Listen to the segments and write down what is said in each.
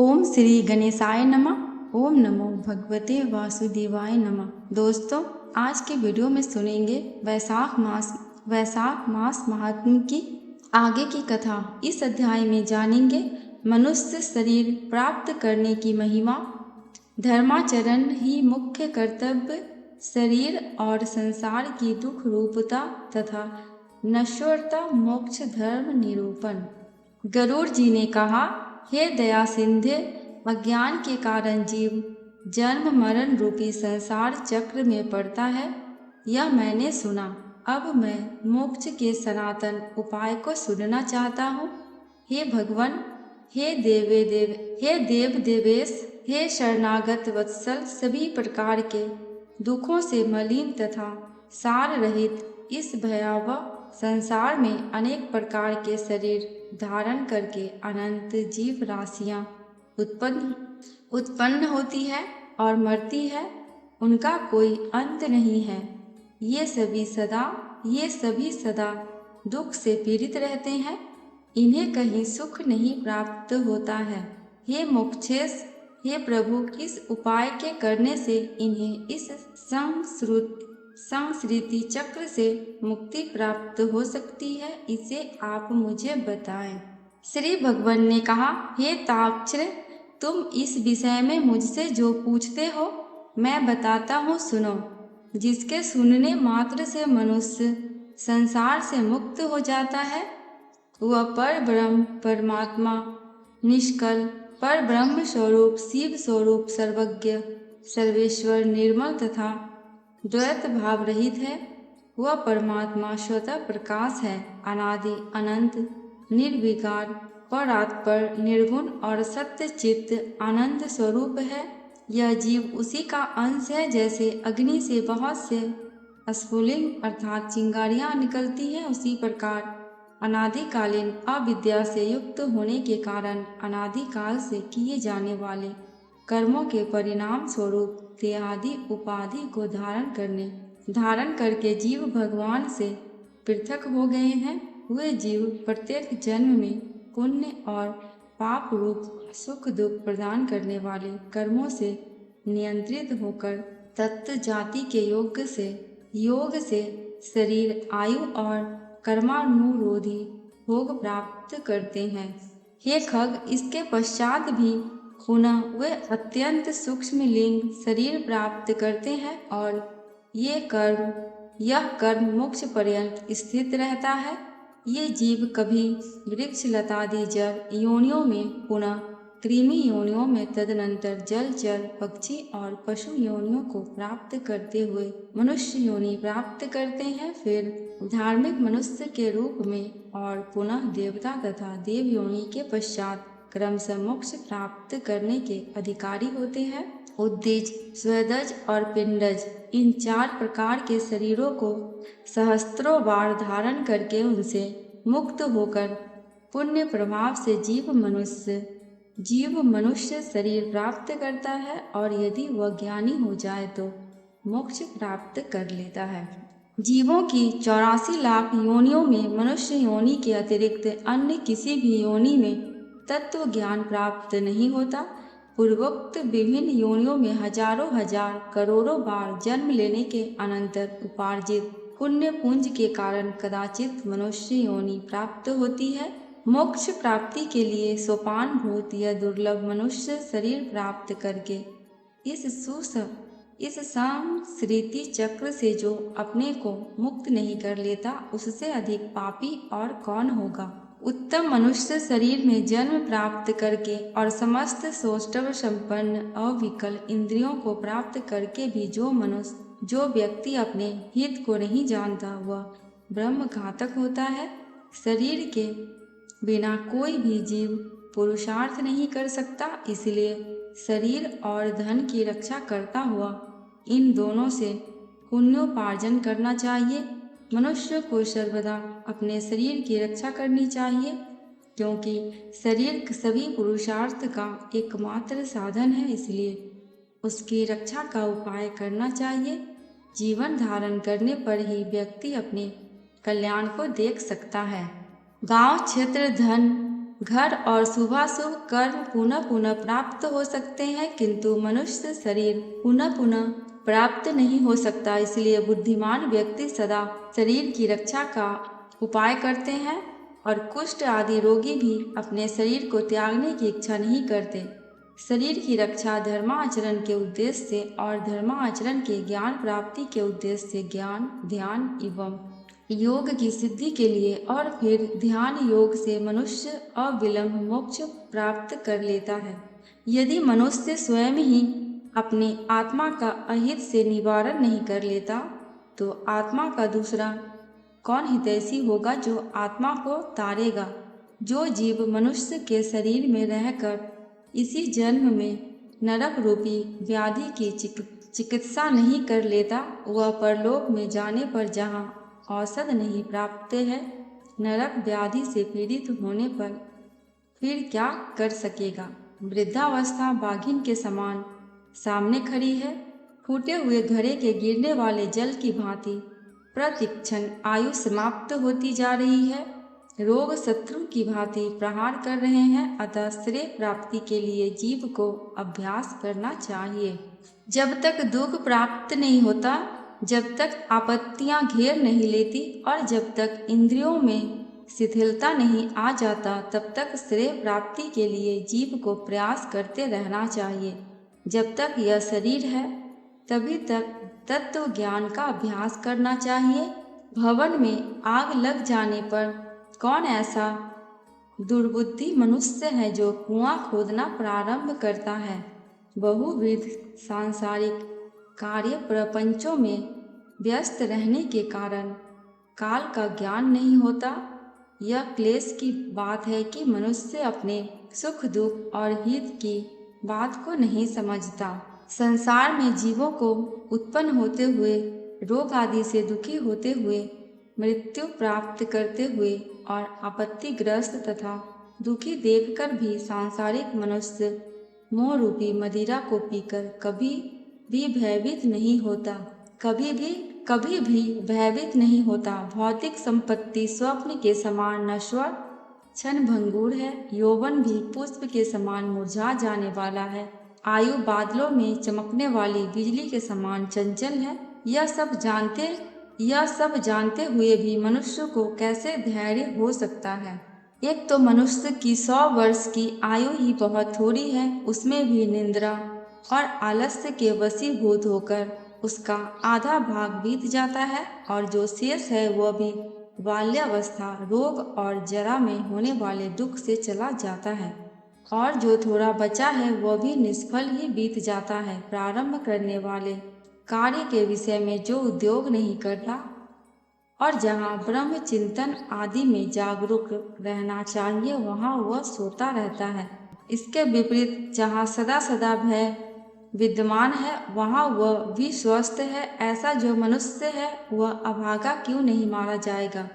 ओम श्री गणेशाय नमः। ओम नमो भगवते वासुदेवाय नमः। दोस्तों, आज के वीडियो में सुनेंगे वैशाख मास महात्म्य की आगे की कथा। इस अध्याय में जानेंगे मनुष्य शरीर प्राप्त करने की महिमा, धर्माचरण ही मुख्य कर्तव्य, शरीर और संसार की दुख रूपता तथा नश्वरता, मोक्ष धर्म निरूपण। गरुड़ जी ने कहा, हे दया सिंधे, अज्ञान के कारण जीव जन्म मरण रूपी संसार चक्र में पड़ता है, यह मैंने सुना। अब मैं मोक्ष के सनातन उपाय को सुनना चाहता हूँ। हे भगवान, हे देव देवेश, हे शरणागत वत्सल, सभी प्रकार के दुखों से मलिन तथा सार रहित इस भयावह संसार में अनेक प्रकार के शरीर धारण करके अनंत जीव राशियां उत्पन्न होती है और मरती है, उनका कोई अंत नहीं है। ये सभी सदा दुख से पीड़ित रहते हैं, इन्हें कहीं सुख नहीं प्राप्त होता है। हे मोक्षेश, हे प्रभु, किस उपाय के करने से इन्हें इस संस्कृति चक्र से मुक्ति प्राप्त हो सकती है, इसे आप मुझे बताएं। श्री भगवान ने कहा, हे तापत्र, तुम इस विषय में मुझसे जो पूछते हो मैं बताता हूँ, सुनो। जिसके सुनने मात्र से मनुष्य संसार से मुक्त हो जाता है, वह पर ब्रह्म परमात्मा निष्कल पर ब्रह्म स्वरूप शिव स्वरूप सर्वज्ञ सर्वेश्वर निर्मल तथा द्वैत भाव रहित है। वह परमात्मा स्वतः प्रकाश है, अनादि अनंत निर्विकार परात्पर निर्गुण और सत्य चित्त आनंद स्वरूप है। यह जीव उसी का अंश है, जैसे अग्नि से बहुत से स्फुलिंग अर्थात चिंगारियां निकलती हैं, उसी प्रकार अनादिकालीन अविद्या से युक्त होने के कारण अनादिकाल से किए जाने वाले कर्मों के परिणाम स्वरूप देहादि उपाधि को धारण करके जीव भगवान से पृथक हो गए हैं। वे जीव प्रत्येक जन्म में पुण्य और पाप रूप सुख दुख प्रदान करने वाले कर्मों से नियंत्रित होकर तत्व जाति के योग से शरीर आयु और कर्मानुरोधी भोग प्राप्त करते हैं। हे खग, इसके पश्चात भी पुनः वे अत्यंत सूक्ष्म लिंग शरीर प्राप्त करते हैं और यह कर्म मोक्ष पर्यंत स्थित रहता है। ये जीव कभी वृक्ष लतादि जड़ योनियों में, पुनः कृमि योनियों में, तदनंतर जलचर पक्षी और पशु योनियों को प्राप्त करते हुए मनुष्य योनि प्राप्त करते हैं, फिर धार्मिक मनुष्य के रूप में और पुनः देवता तथा देव योनि के पश्चात क्रमशः मोक्ष प्राप्त करने के अधिकारी होते हैं। उद्दिज, स्वेदज और पिंडज, इन 4 प्रकार के शरीरों को सहस्त्रों बार धारण करके उनसे मुक्त होकर पुण्य प्रभाव से जीव मनुष्य शरीर प्राप्त करता है, और यदि वह ज्ञानी हो जाए तो मोक्ष प्राप्त कर लेता है। जीवों की 84 लाख योनियों में मनुष्य योनि के अतिरिक्त अन्य किसी भी योनि में तत्व ज्ञान प्राप्त नहीं होता। पूर्वोक्त विभिन्न योनियों में हजारों हजार करोड़ों बार जन्म लेने के अनंतर उपार्जित पुण्य पुंज के कारण कदाचित मनुष्य योनि प्राप्त होती है। मोक्ष प्राप्ति के लिए सोपान भूत यह दुर्लभ मनुष्य शरीर प्राप्त करके इस संस्कृति चक्र से जो अपने को मुक्त नहीं कर लेता, उससे अधिक पापी और कौन होगा। उत्तम मनुष्य शरीर में जन्म प्राप्त करके और समस्त सौष्ठव संपन्न अविकल इंद्रियों को प्राप्त करके भी जो व्यक्ति अपने हित को नहीं जानता, वह ब्रह्म घातक होता है। शरीर के बिना कोई भी जीव पुरुषार्थ नहीं कर सकता, इसलिए शरीर और धन की रक्षा करता हुआ इन दोनों से पुण्योपार्जन करना चाहिए। मनुष्य को सर्वदा अपने शरीर की रक्षा करनी चाहिए, क्योंकि शरीर सभी पुरुषार्थ का एकमात्र साधन है, इसलिए उसकी रक्षा का उपाय करना चाहिए। जीवन धारण करने पर ही व्यक्ति अपने कल्याण को देख सकता है। गांव, क्षेत्र, धन घर और शुभाशुभ कर्म पुनः पुनः प्राप्त हो सकते हैं, किंतु मनुष्य शरीर पुनः पुनः प्राप्त नहीं हो सकता। इसलिए बुद्धिमान व्यक्ति सदा शरीर की रक्षा का उपाय करते हैं और कुष्ठ आदि रोगी भी अपने शरीर को त्यागने की इच्छा नहीं करते। शरीर की रक्षा धर्माचरण के उद्देश्य से और धर्माचरण के ज्ञान प्राप्ति के उद्देश्य से ज्ञान, ध्यान एवं योग की सिद्धि के लिए और फिर ध्यान योग से मनुष्य अविलंब मोक्ष प्राप्त कर लेता है। यदि मनुष्य स्वयं ही अपनी आत्मा का अहित से निवारण नहीं कर लेता तो आत्मा का दूसरा कौन हितैषी होगा जो आत्मा को तारेगा। जो जीव मनुष्य के शरीर में रहकर इसी जन्म में नरक रूपी व्याधि की चिकित्सा नहीं कर लेता, वह परलोक में जाने पर जहाँ औषध नहीं प्राप्त है, नरक व्याधि से पीड़ित होने पर फिर क्या कर सकेगा। वृद्धावस्था बाघिन के समान सामने खड़ी है। फूटे हुए घड़े के गिरने वाले जल की भांति प्रतिक्षण आयु समाप्त होती जा रही है। रोग शत्रु की भांति प्रहार कर रहे हैं, अतः श्रेय प्राप्ति के लिए जीव को अभ्यास करना चाहिए। जब तक दुख प्राप्त नहीं होता, जब तक आपत्तियां घेर नहीं लेती और जब तक इंद्रियों में शिथिलता नहीं आ जाता, तब तक श्रेय प्राप्ति के लिए जीव को प्रयास करते रहना चाहिए। जब तक यह शरीर है तभी तक तत्व ज्ञान का अभ्यास करना चाहिए। भवन में आग लग जाने पर कौन ऐसा दुर्बुद्धि मनुष्य है जो कुआं खोदना प्रारंभ करता है। बहुविध सांसारिक कार्य प्रपंचों में व्यस्त रहने के कारण काल का ज्ञान नहीं होता। यह क्लेश की बात है कि मनुष्य अपने सुख दुख और हित की बात को नहीं समझता। संसार में जीवों को उत्पन्न होते हुए, रोग आदि से दुखी होते हुए, मृत्यु प्राप्त करते हुए और आपत्तिग्रस्त तथा दुखी देखकर भी सांसारिक मनुष्य मोह रूपी मदिरा को पीकर कभी भी भयभीत नहीं होता। कभी भी भयभीत नहीं होता। भौतिक संपत्ति स्वप्न के समान नश्वर क्षण भंगुर है। यौवन भी पुष्प के समान मुरझा जाने वाला है। आयु बादलों में चमकने वाली बिजली के समान चंचल है। यह सब जानते हुए भी मनुष्य को कैसे धैर्य हो सकता है। एक तो मनुष्य की 100 वर्ष की आयु ही बहुत थोड़ी है, उसमें भी निद्रा और आलस्य के वशीभूत होकर उसका आधा भाग बीत जाता है और जो शेष है वह भी बाल्यावस्था, रोग और जरा में होने वाले दुख से चला जाता है और जो थोड़ा बचा है वह भी निष्फल ही बीत जाता है। प्रारंभ करने वाले कार्य के विषय में जो उद्योग नहीं करता और जहाँ ब्रह्म चिंतन आदि में जागरूक रहना चाहिए, वहाँ वह सोता रहता है। इसके विपरीत जहाँ सदा सदा भय विद्यमान है, वहाँ वह भी स्वस्थ है। ऐसा जो मनुष्य है वह अभागा क्यों नहीं मारा जाएगा।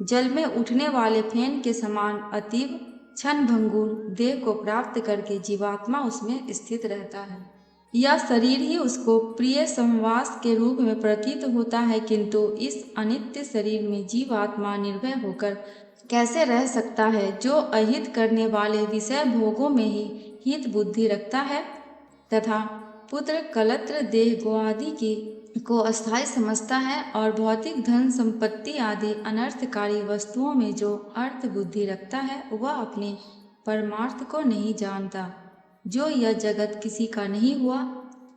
जल में उठने वाले फेन के समान अतीव क्षण भंगुर देह को प्राप्त करके जीवात्मा उसमें स्थित रहता है। यह शरीर ही उसको प्रिय संवास के रूप में प्रतीत होता है, किंतु इस अनित्य शरीर में जीवात्मा निर्भय होकर कैसे रह सकता है, जो अहित करने वाले विषय भोगों में ही हित बुद्धि रखता है तथा पुत्र कलत्र देह गो आदि को अस्थायी समझता है और भौतिक धन संपत्ति आदि अनर्थकारी वस्तुओं में जो अर्थ बुद्धि रखता है, वह अपने परमार्थ को नहीं जानता। जो यह जगत किसी का नहीं हुआ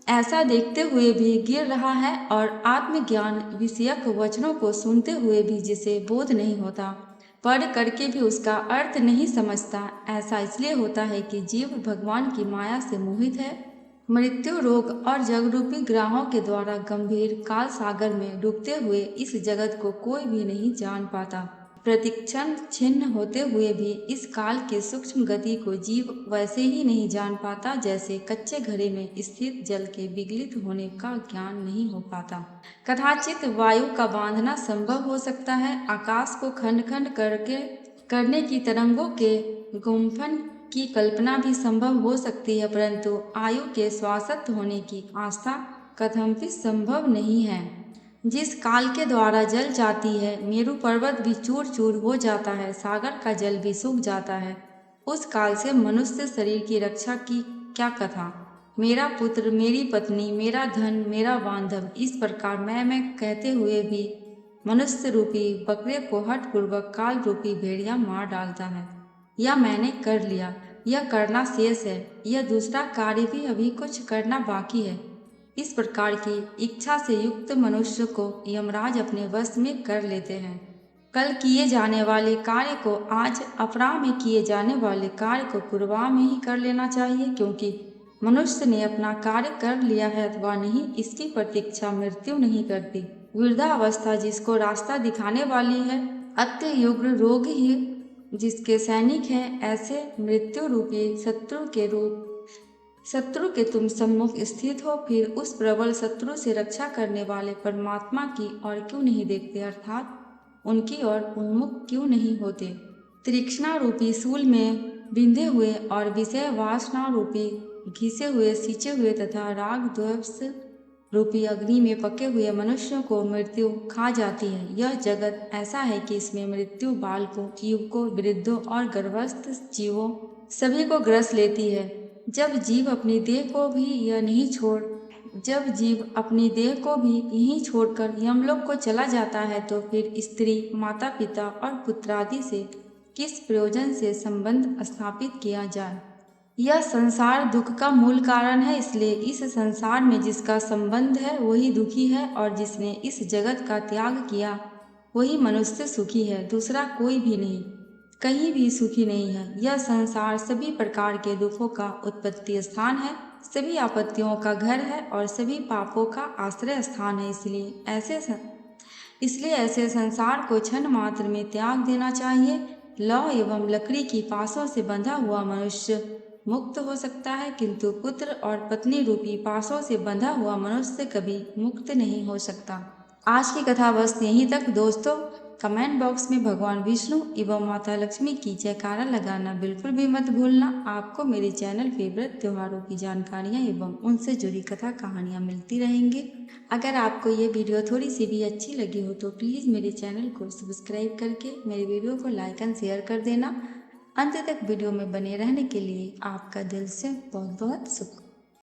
ऐसा देखते हुए भी गिर रहा है और आत्मज्ञान विषयक वचनों को सुनते हुए भी जिसे बोध नहीं होता, पढ़ करके भी उसका अर्थ नहीं समझता, ऐसा इसलिए होता है कि जीव भगवान की माया से मोहित है। मृत्यु, रोग और जगरूपी ग्रहों के द्वारा गंभीर काल सागर में डूबते हुए इस जगत को कोई भी नहीं जान पाता। प्रतिक्षण छिन्न होते हुए भी इस काल की सूक्ष्म गति को जीव वैसे ही नहीं जान पाता जैसे कच्चे घड़े में स्थित जल के विगलित होने का ज्ञान नहीं हो पाता। कदाचित वायु का बांधना संभव हो सकता है, आकाश को खंड खंड करने की तरंगों के गुम्फन की कल्पना भी संभव हो सकती है, परंतु आयु के शाश्वत होने की आस्था कथमपि संभव नहीं है। जिस काल के द्वारा जल जाती है, मेरु पर्वत भी चूर चूर हो जाता है, सागर का जल भी सूख जाता है, उस काल से मनुष्य शरीर की रक्षा की क्या कथा। मेरा पुत्र, मेरी पत्नी, मेरा धन, मेरा बांधव, इस प्रकार मैं कहते हुए भी मनुष्य रूपी बकरे को हठपूर्वक काल रूपी भेड़िया मार डालता है। यह मैंने कर लिया, यह करना शेष है, यह दूसरा कार्य भी अभी कुछ करना बाकी है। इस प्रकार की इच्छा से युक्त मनुष्य को यमराज अपने वश में कर लेते हैं। कल किए जाने वाले कार्य को आज, अपराह में किए जाने वाले कार्य को पूर्वाह में ही कर लेना चाहिए, क्योंकि मनुष्य ने अपना कार्य कर लिया है अथवा नहीं, इसकी प्रतीक्षा मृत्यु नहीं करती। वृद्धावस्था जिसको रास्ता दिखाने वाली है, अत्युग्र रोग ही जिसके सैनिक हैं, ऐसे मृत्यु रूपी शत्रु के तुम सम्मुख स्थित हो, फिर उस प्रबल शत्रु से रक्षा करने वाले परमात्मा की ओर क्यों नहीं देखते, अर्थात उनकी ओर उन्मुख क्यों नहीं होते। तृष्णा रूपी शूल में बिंधे हुए और विषय वासना रूपी घिसे हुए, सींचे हुए तथा राग द्वेष रूपी अग्नि में पके हुए मनुष्यों को मृत्यु खा जाती है। यह जगत ऐसा है कि इसमें मृत्यु बालकों, युवकों, वृद्धों और गर्भस्थ जीवों सभी को ग्रस लेती है। जब जीव अपनी देह को भी यहीं छोड़कर यमलोक को चला जाता है, तो फिर स्त्री, माता पिता और पुत्रादि से किस प्रयोजन से संबंध स्थापित किया जाए। यह संसार दुख का मूल कारण है, इसलिए इस संसार में जिसका संबंध है वही दुखी है, और जिसने इस जगत का त्याग किया वही मनुष्य सुखी है, दूसरा कोई भी नहीं, कहीं भी सुखी नहीं है। यह संसार सभी प्रकार के दुखों का उत्पत्ति स्थान है, सभी आपत्तियों का घर है और सभी पापों का आश्रय स्थान है। इसलिए ऐसे संसार को क्षण मात्र में त्याग देना चाहिए। लौ एवं लकड़ी की पासों से बंधा हुआ मनुष्य मुक्त हो सकता है, किंतु पुत्र और पत्नी रूपी पासों से बंधा हुआ मनुष्य कभी मुक्त नहीं हो सकता। आज की कथा बस यहीं तक दोस्तों। कमेंट बॉक्स में भगवान विष्णु एवं माता लक्ष्मी की जयकारा लगाना बिल्कुल भी मत भूलना। आपको मेरे चैनल फेवरेट त्योहारों की जानकारियाँ एवं उनसे जुड़ी कथा कहानियाँ मिलती रहेंगी। अगर आपको ये वीडियो थोड़ी सी भी अच्छी लगी हो तो प्लीज़ मेरे चैनल को सब्सक्राइब करके मेरे वीडियो को लाइक एंड शेयर कर देना। अंत तक वीडियो में बने रहने के लिए आपका दिल से बहुत बहुत शुक्रिया।